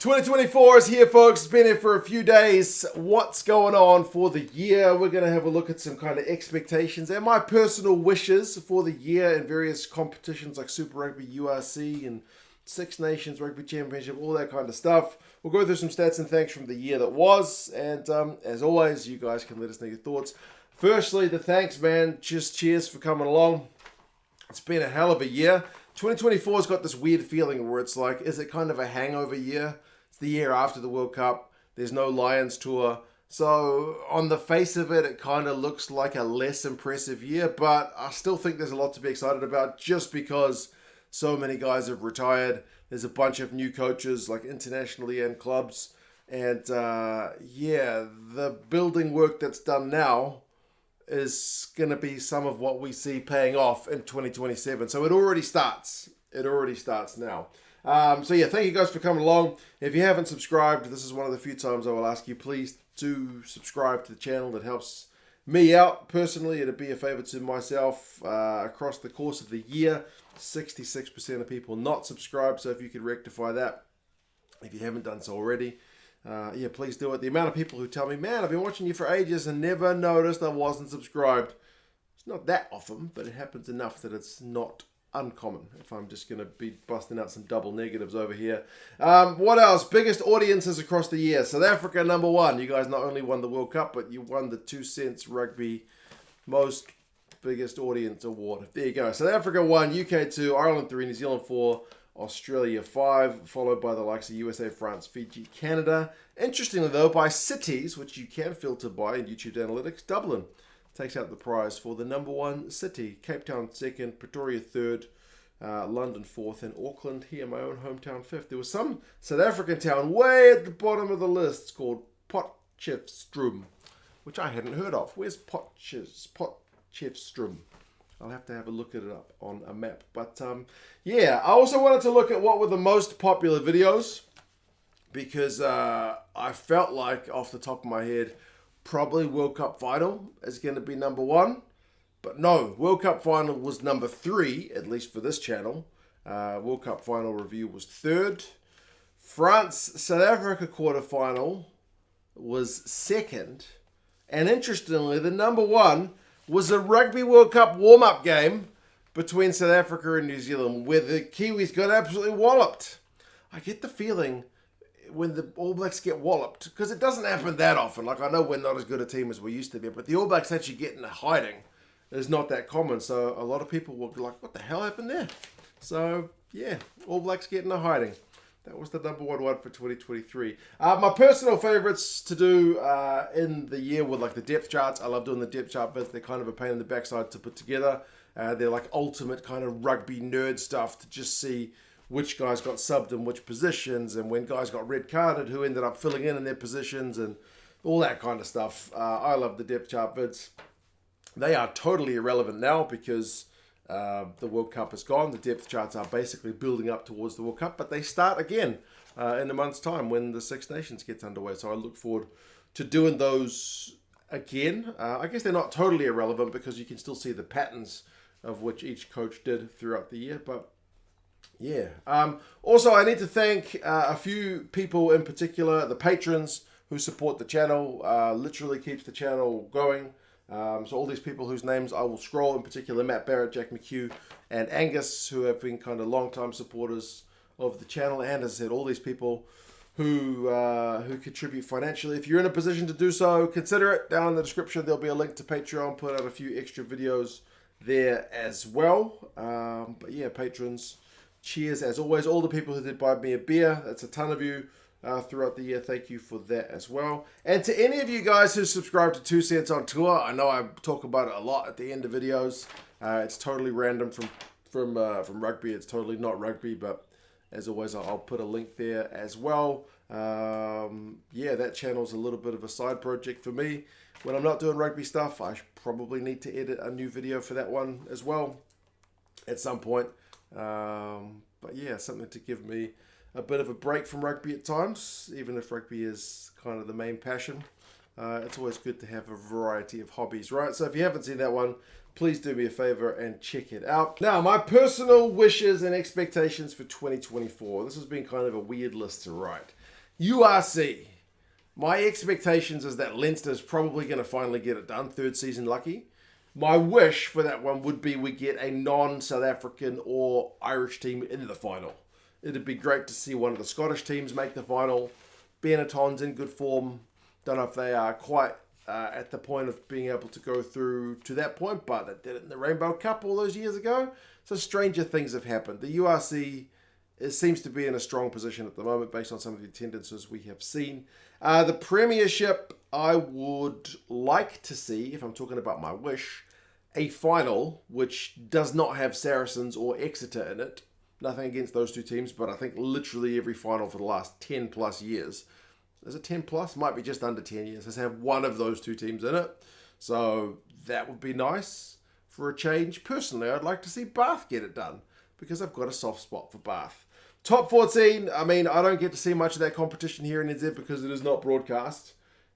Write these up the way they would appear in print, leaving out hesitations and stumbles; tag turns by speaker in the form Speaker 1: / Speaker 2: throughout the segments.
Speaker 1: 2024 is here, folks. It's been here for a few days. What's going on for the year? We're going to have a look at some kind of expectations and my personal wishes for the year in various competitions like Super Rugby, URC, and Six Nations Rugby Championship, all that kind of stuff. We'll go through some stats and thanks from the year that was. And as always, you guys can let us know your thoughts. Firstly, the thanks, man. Just cheers for coming along. It's been a hell of a year. 2024's got this weird feeling where it's like, is it kind of a hangover year? It's the year after the World Cup. There's no Lions tour. So on the face of it, it kind of looks like a less impressive year. But I still think there's a lot to be excited about just because so many guys have retired. There's a bunch of new coaches, like internationally and clubs. And yeah, the building work that's done now is going to be some of what we see paying off in 2027. So it already starts. It already starts now. So yeah, thank you guys for coming along. If you haven't subscribed, this is one of the few times I will ask you, please do subscribe to the channel. It helps me out personally. It'd be a favor to myself. Across the course of the year, 66% of people not subscribed. So if you could rectify that, if you haven't done so already, yeah, please do it. The amount of people who tell me, man, I've been watching you for ages and never noticed I wasn't subscribed. It's not that often, but it happens enough that it's not uncommon, if I'm just going to be busting out some double negatives over here. What else? Biggest audiences across the year. South Africa, number one. You guys not only won the World Cup, but you won the 2 Cents Rugby most biggest audience award. There you go. South Africa 1, UK 2, Ireland 3, New Zealand 4, Australia 5, followed by the likes of USA, France, Fiji, Canada. Interestingly though, by cities, which you can filter by in YouTube Analytics, Dublin takes out the prize for the number one city. Cape Town 2nd, Pretoria 3rd, London 4th, and Auckland, here my own hometown 5th. There was some South African town way at the bottom of the list called Potchefstroom, which I hadn't heard of. Where's Potchefstroom? I'll have to have a look at it up on a map. But yeah, I also wanted to look at what were the most popular videos because I felt like off the top of my head, probably World Cup Final is going to be number one. But no, World Cup Final was number 3, at least for this channel. World Cup Final review was 3rd. France-South Africa quarterfinal was 2nd. And interestingly, the number 1 was a Rugby World Cup warm-up game between South Africa and New Zealand where the Kiwis got absolutely walloped. I get the feeling when the All Blacks get walloped, because it doesn't happen that often. Like, I know we're not as good a team as we used to be, but the All Blacks actually get into hiding is not that common. So a lot of people were like, what the hell happened there? So yeah, All Blacks get into hiding. That was the number one for 2023. My personal favorites to do in the year were like the depth charts. I love doing the depth chart bits. They're kind of a pain in the backside to put together. They're like ultimate kind of rugby nerd stuff to just see which guys got subbed in which positions and when guys got red carded, who ended up filling in their positions and all that kind of stuff. I love the depth chart vids. They are totally irrelevant now because the World Cup is gone. The depth charts are basically building up towards the World Cup, but they start again in a month's time when the Six Nations gets underway. So I look forward to doing those again. I guess they're not totally irrelevant because you can still see the patterns of which each coach did throughout the year, but yeah. Also, I need to thank a few people in particular, the patrons who support the channel, literally keeps the channel going. So all these people whose names I will scroll, in particular Matt Barrett, Jack McHugh, and Angus, who have been kind of long-time supporters of the channel. And as I said, all these people who contribute financially. If you're in a position to do so, consider it. Down in the description, there'll be a link to Patreon. Put out a few extra videos there as well. But yeah, patrons, cheers as always. All the people who did buy me a beer, that's a ton of you throughout the year. Thank you for that as well. And to any of you guys who subscribe to 2 Cents on Tour, I know I talk about it a lot at the end of videos. It's totally random from rugby. It's totally not rugby, but as always, I'll put a link there as well. Yeah, that channel's a little bit of a side project for me. When I'm not doing rugby stuff, I probably need to edit a new video for that one as well at some point. But yeah, something to give me a bit of a break from rugby at times, even if rugby is kind of the main passion. It's always good to have a variety of hobbies, right? So if you haven't seen that one, please do me a favor and check it out. Now, my personal wishes and expectations for 2024. This has been kind of a weird list to write. URC. My expectations is that Leinster's probably going to finally get it done. Third season lucky. My wish for that one would be we get a non-South African or Irish team in the final. It'd be great to see one of the Scottish teams make the final. Benetton's in good form. Don't know if they are quite at the point of being able to go through to that point, but they did it in the Rainbow Cup all those years ago. So stranger things have happened. The URC seems to be in a strong position at the moment based on some of the attendances we have seen. The Premiership, I would like to see, if I'm talking about my wish, a final which does not have Saracens or Exeter in it. Nothing against those two teams, but I think literally every final for the last 10 plus years, is it 10 plus? Might be just under 10 years, has had one of those two teams in it. So that would be nice for a change. Personally, I'd like to see Bath get it done because I've got a soft spot for Bath. Top 14, I mean, I don't get to see much of that competition here in NZ because it is not broadcast.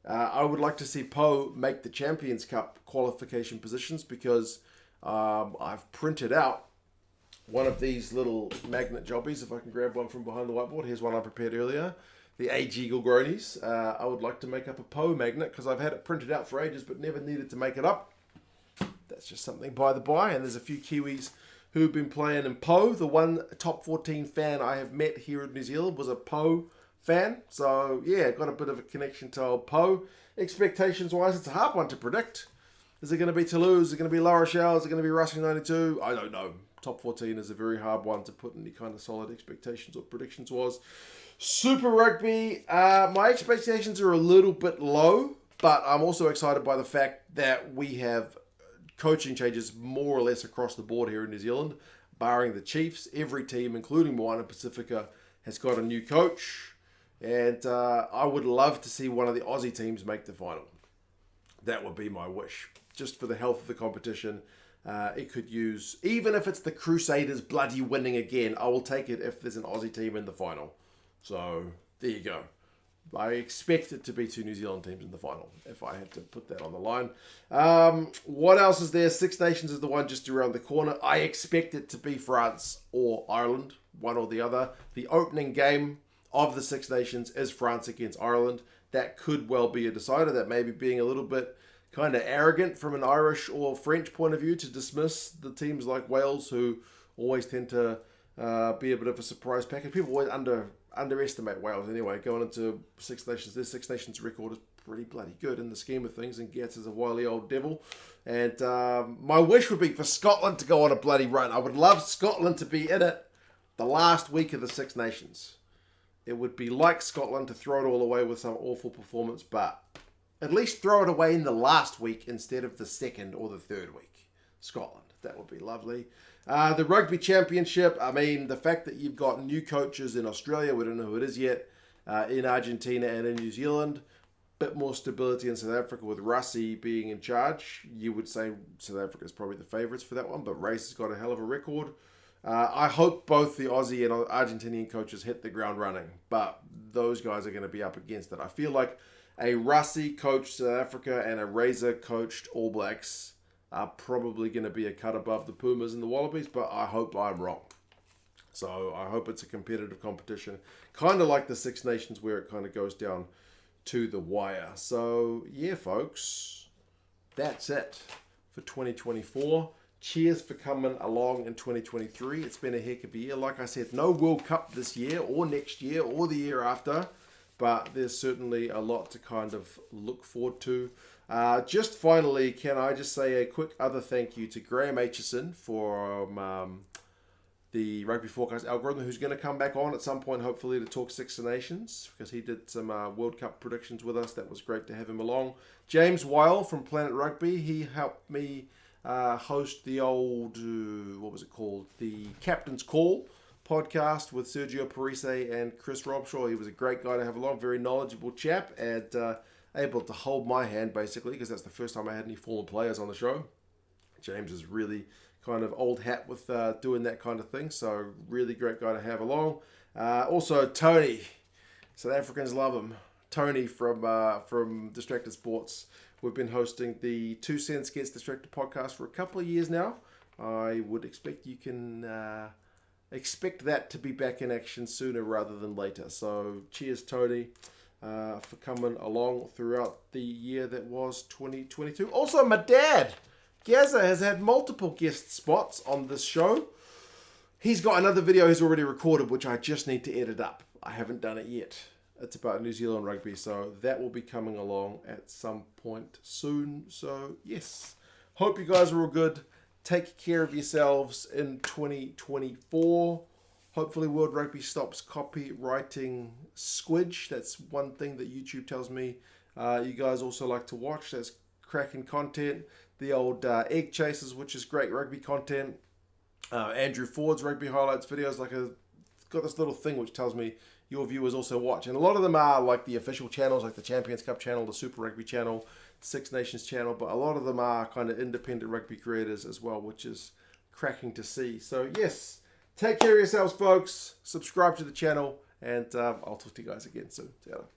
Speaker 1: I would like to see Po make the Champions Cup qualification positions because I've printed out one of these little magnet jobbies. If I can grab one from behind the whiteboard. Here's one I prepared earlier. The A.G. Eagle Gronies. I would like to make up a Po magnet because I've had it printed out for ages but never needed to make it up. That's just something by the by. And there's a few Kiwis who've been playing in Po. The one top 14 fan I have met here in New Zealand was a Po fan. So, yeah, got a bit of a connection to old Po. Expectations-wise, it's a hard one to predict. Is it going to be Toulouse? Is it going to be La Rochelle? Is it going to be Racing 92? I don't know. Top 14 is a very hard one to put any kind of solid expectations or predictions was. Super Rugby, my expectations are a little bit low, but I'm also excited by the fact that we have coaching changes more or less across the board here in New Zealand, barring the Chiefs. Every team, including Moana Pacifica, has got a new coach, and I would love to see one of the Aussie teams make the final. That would be my wish, just for the health of the competition. It could use, even if it's the Crusaders bloody winning again, I will take it if there's an Aussie team in the final. So, there you go. I expect it to be two New Zealand teams in the final, if I had to put that on the line. What else is there? Six Nations is the one just around the corner. I expect it to be France or Ireland, one or the other. The opening game of the Six Nations is France against Ireland. That could well be a decider. That may be being a little bit kind of arrogant from an Irish or French point of view to dismiss the teams like Wales, who always tend to be a bit of a surprise package. People always underestimate Wales anyway. Going into Six Nations, their Six Nations record is pretty bloody good in the scheme of things, and Gats is a wily old devil. And my wish would be for Scotland to go on a bloody run. I would love Scotland to be in it the last week of the Six Nations. It would be like Scotland to throw it all away with some awful performance, but at least throw it away in the last week instead of the second or the third week. Scotland, that would be lovely. The Rugby Championship, I mean, the fact that you've got new coaches in Australia, we don't know who it is yet, in Argentina and in New Zealand, bit more stability in South Africa with Rassie being in charge. You would say South Africa is probably the favourites for that one, but Race has got a hell of a record. I hope both the Aussie and Argentinian coaches hit the ground running, but those guys are going to be up against it. I feel like a Rassie coached South Africa and a Razor coached All Blacks are probably going to be a cut above the Pumas and the Wallabies, but I hope I'm wrong. So I hope it's a competitive competition, kind of like the Six Nations where it kind of goes down to the wire. So yeah, folks, that's it for 2024. Cheers for coming along in 2023. It's been a heck of a year. Like I said, no World Cup this year or next year or the year after, but there's certainly a lot to kind of look forward to. Just finally, can I just say a quick other thank you to Graham Aitchison from the Rugby Forecast algorithm, who's going to come back on at some point, hopefully, to talk Six Nations, because he did some World Cup predictions with us. That was great to have him along. James Weil from Planet Rugby, he helped me host the old, what was it called? The Captain's Call podcast with Sergio Parise and Chris Robshaw. He was a great guy to have along, very knowledgeable chap, and able to hold my hand, basically, because that's the first time I had any former players on the show. James is really kind of old hat with doing that kind of thing, so really great guy to have along. Also, Tony. South Africans love him. Tony from Distracted Sports. We've been hosting the 2 Cents Gets Distracted podcast for a couple of years now. I would expect you can expect that to be back in action sooner rather than later. So cheers, Tony, for coming along throughout the year that was 2022. Also, my dad, Gaza, has had multiple guest spots on this show. He's got another video he's already recorded, which I just need to edit up. I haven't done it yet. It's about New Zealand rugby, so that will be coming along at some point soon. So, yes. Hope you guys are all good. Take care of yourselves in 2024. Hopefully World Rugby stops copywriting squidge. That's one thing that YouTube tells me you guys also like to watch. That's cracking content. The old egg chasers, which is great rugby content. Andrew Ford's rugby highlights videos, got this little thing which tells me your viewers also watch. And a lot of them are like the official channels, like the Champions Cup channel, the Super Rugby channel, Six Nations channel, but a lot of them are kind of independent rugby creators as well, which is cracking to see. So yes, take care of yourselves, folks. Subscribe to the channel, and I'll talk to you guys again soon. See you later.